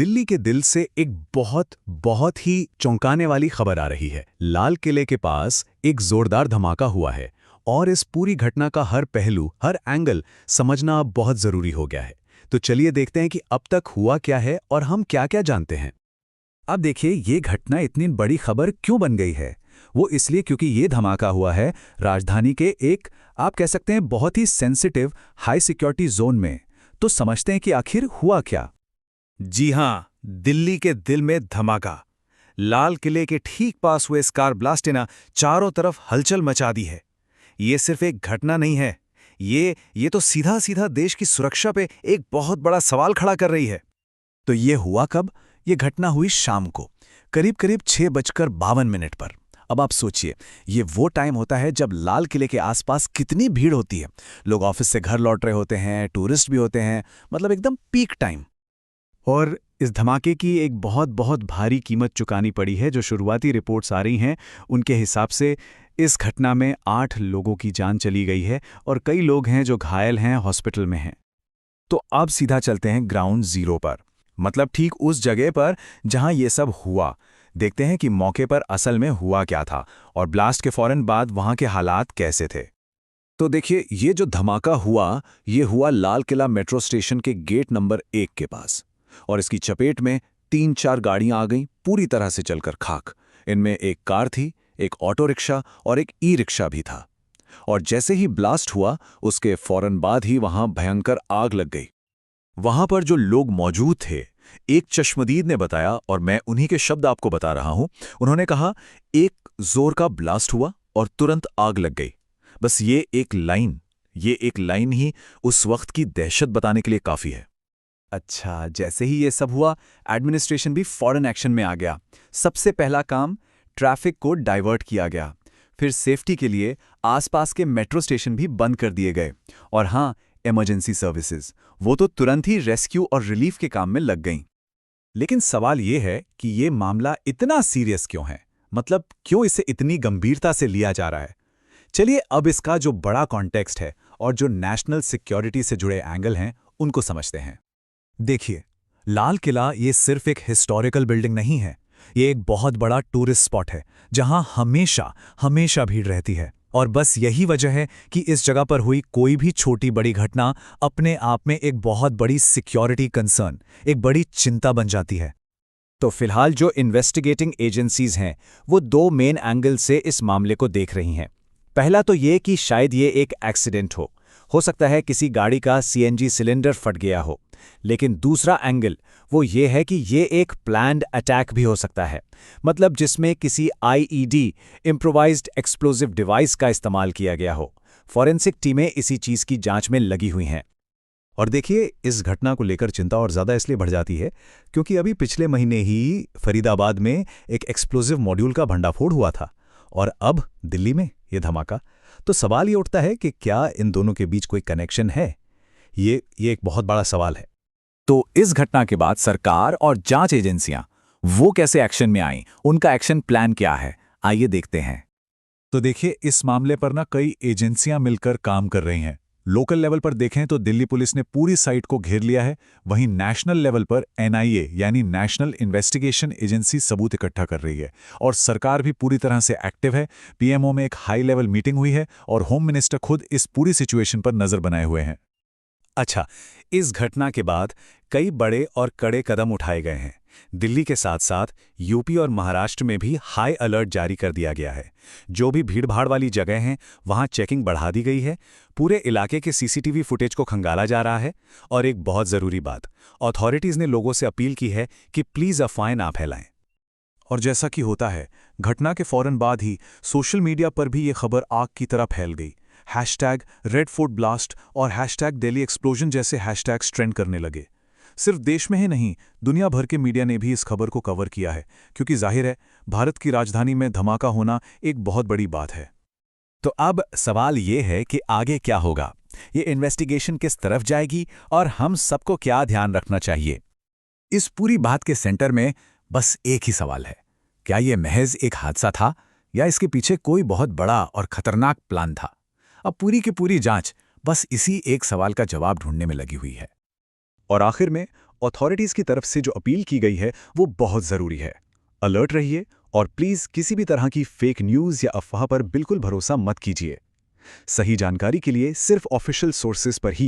दिल्ली के दिल से एक बहुत बहुत ही चौंकाने वाली खबर आ रही है। लाल किले के पास एक जोरदार धमाका हुआ है और इस पूरी घटना का हर पहलू, हर एंगल समझना अब बहुत जरूरी हो गया है। तो चलिए देखते हैं कि अब तक हुआ क्या है और हम क्या-क्या जानते हैं। अब देखिए, ये घटना इतनी बड़ी खबर क्यों बन गई है। वो इसलिए क्योंकि ये धमाका हुआ है राजधानी के एक, आप कह सकते हैं, बहुत ही सेंसिटिव हाई सिक्योरिटी जोन में। तो समझते हैं कि आखिर हुआ क्या। जी हां, दिल्ली के दिल में धमाका। लाल किले के ठीक पास हुए इस कार ब्लास्ट ने चारों तरफ हलचल मचा दी है। ये सिर्फ एक घटना नहीं है, ये तो सीधा सीधा देश की सुरक्षा पे एक बहुत बड़ा सवाल खड़ा कर रही है। तो ये हुआ कब? ये घटना हुई शाम को, करीब करीब 6:52 पर। अब आप सोचिए, ये वो टाइम होता है जब लाल किले के आसपास कितनी भीड़ होती है। लोग ऑफिस से घर लौट रहे होते हैं, टूरिस्ट भी होते हैं, मतलब एकदम पीक टाइम। और इस धमाके की एक बहुत बहुत भारी कीमत चुकानी पड़ी है। जो शुरुआती रिपोर्ट्स आ रही हैं उनके हिसाब से इस घटना में 8 लोगों की जान चली गई है और कई लोग हैं जो घायल हैं, हॉस्पिटल में हैं। तो अब सीधा चलते हैं ग्राउंड जीरो पर, मतलब ठीक उस जगह पर जहां ये सब हुआ। देखते हैं कि मौके पर असल में हुआ क्या था और ब्लास्ट के फौरन बाद वहां के हालात कैसे थे। तो देखिए, ये जो धमाका हुआ, ये हुआ लाल किला मेट्रो स्टेशन के गेट नंबर 1 के पास। और इसकी चपेट में 3-4 गाड़ियां आ गईं, पूरी तरह से चलकर खाक। इनमें एक कार थी, एक ऑटो रिक्शा और एक ई रिक्शा भी था। और जैसे ही ब्लास्ट हुआ, उसके फौरन बाद ही वहां भयंकर आग लग गई। वहां पर जो लोग मौजूद थे, एक चश्मदीद ने बताया, और मैं उन्हीं के शब्द आपको बता रहा हूं। उन्होंने कहा, एक जोर का ब्लास्ट हुआ और तुरंत आग लग गई। बस ये एक लाइन ही उस वक्त की दहशत बताने के लिए काफी है। अच्छा, जैसे ही ये सब हुआ, एडमिनिस्ट्रेशन भी फौरन एक्शन में आ गया। सबसे पहला काम, ट्रैफिक को डाइवर्ट किया गया। फिर सेफ्टी के लिए आसपास के मेट्रो स्टेशन भी बंद कर दिए गए। और हाँ, इमरजेंसी सर्विसेज, वो तो तुरंत ही रेस्क्यू और रिलीफ के काम में लग गईं। लेकिन सवाल ये है कि ये मामला इतना सीरियस क्यों है? मतलब क्यों इसे इतनी गंभीरता से लिया जा रहा है? चलिए अब इसका जो बड़ा कॉन्टेक्स्ट है और जो नेशनल सिक्योरिटी से जुड़े एंगल हैं, उनको समझते हैं। देखिए, लाल किला ये सिर्फ एक हिस्टोरिकल बिल्डिंग नहीं है। ये एक बहुत बड़ा टूरिस्ट स्पॉट है जहां हमेशा भीड़ रहती है। और बस यही वजह है कि इस जगह पर हुई कोई भी छोटी बड़ी घटना अपने आप में एक बहुत बड़ी सिक्योरिटी कंसर्न, एक बड़ी चिंता बन जाती है। तो फिलहाल जो इन्वेस्टिगेटिंग एजेंसीज हैं, वो 2 मेन एंगल से इस मामले को देख रही हैं। पहला तो ये कि शायद ये एक एक्सीडेंट हो सकता है किसी गाड़ी का सीएनजी सिलेंडर फट गया हो। लेकिन दूसरा एंगल वो ये है कि ये एक प्लान्ड अटैक भी हो सकता है, मतलब जिसमें किसी आईईडी, इम्प्रोवाइज्ड एक्सप्लोजिव डिवाइस का इस्तेमाल किया गया हो। फॉरेंसिक टीमें इसी चीज की जांच में लगी हुई हैं। और देखिए, इस घटना को लेकर चिंता और ज़्यादा इसलिए बढ़ जाती है क्योंकि अभी पिछले महीने ही फरीदाबाद में एक एक्सप्लोजिव मॉड्यूल का भंडाफोड़ हुआ था और अब दिल्ली में ये धमाका। तो सवाल ये उठता है कि क्या इन दोनों के बीच कोई कनेक्शन है? ये एक बहुत बड़ा सवाल है। तो इस घटना के बाद सरकार और जांच एजेंसियां वो कैसे एक्शन में आईं, उनका एक्शन प्लान क्या है, आइए देखते हैं। तो देखिए, इस मामले पर कई एजेंसियां मिलकर काम कर रही हैं। लोकल लेवल पर देखें तो दिल्ली पुलिस ने पूरी साइट को घेर लिया है। वहीं नेशनल लेवल पर एनआईए यानी नेशनल इन्वेस्टिगेशन एजेंसी सबूत इकट्ठा कर रही है और सरकार भी पूरी तरह से एक्टिव है। पीएमओ में एक हाई लेवल मीटिंग हुई है और होम मिनिस्टर खुद इस पूरी सिचुएशन पर नजर बनाए हुए हैं। अच्छा, इस घटना के बाद कई बड़े और कड़े कदम उठाए गए हैं। दिल्ली के साथ साथ यूपी और महाराष्ट्र में भी हाई अलर्ट जारी कर दिया गया है। जो भी भीड़भाड़ वाली जगह हैं, वहां चेकिंग बढ़ा दी गई है। पूरे इलाके के सीसीटीवी फुटेज को खंगाला जा रहा है। और एक बहुत जरूरी बात, अथॉरिटीज ने लोगों से अपील की है कि प्लीज अफवाहें ना फैलाएं। और जैसा कि होता है, घटना के फौरन बाद ही सोशल मीडिया पर भी ये खबर आग की तरह फैल गई। #RedFortBlast और #Delhi Explosion जैसे हैशटैग्स ट्रेंड करने लगे। सिर्फ देश में ही नहीं, दुनिया भर के मीडिया ने भी इस खबर को कवर किया है, क्योंकि जाहिर है, भारत की राजधानी में धमाका होना एक बहुत बड़ी बात है। तो अब सवाल ये है कि आगे क्या होगा? ये इन्वेस्टिगेशन किस तरफ जाएगी और हम सबको क्या ध्यान रखना चाहिए? इस पूरी बात के सेंटर में बस एक ही सवाल है, क्या ये महज एक हादसा था या इसके पीछे कोई बहुत बड़ा और खतरनाक प्लान था? अब पूरी की पूरी जांच बस इसी एक सवाल का जवाब ढूंढने में लगी हुई है। और आखिर में अथॉरिटीज़ की तरफ से जो अपील की गई है वो बहुत ज़रूरी है। अलर्ट रहिए और प्लीज़ किसी भी तरह की फेक न्यूज़ या अफवाह पर बिल्कुल भरोसा मत कीजिए। सही जानकारी के लिए सिर्फ ऑफिशियल सोर्सेज पर ही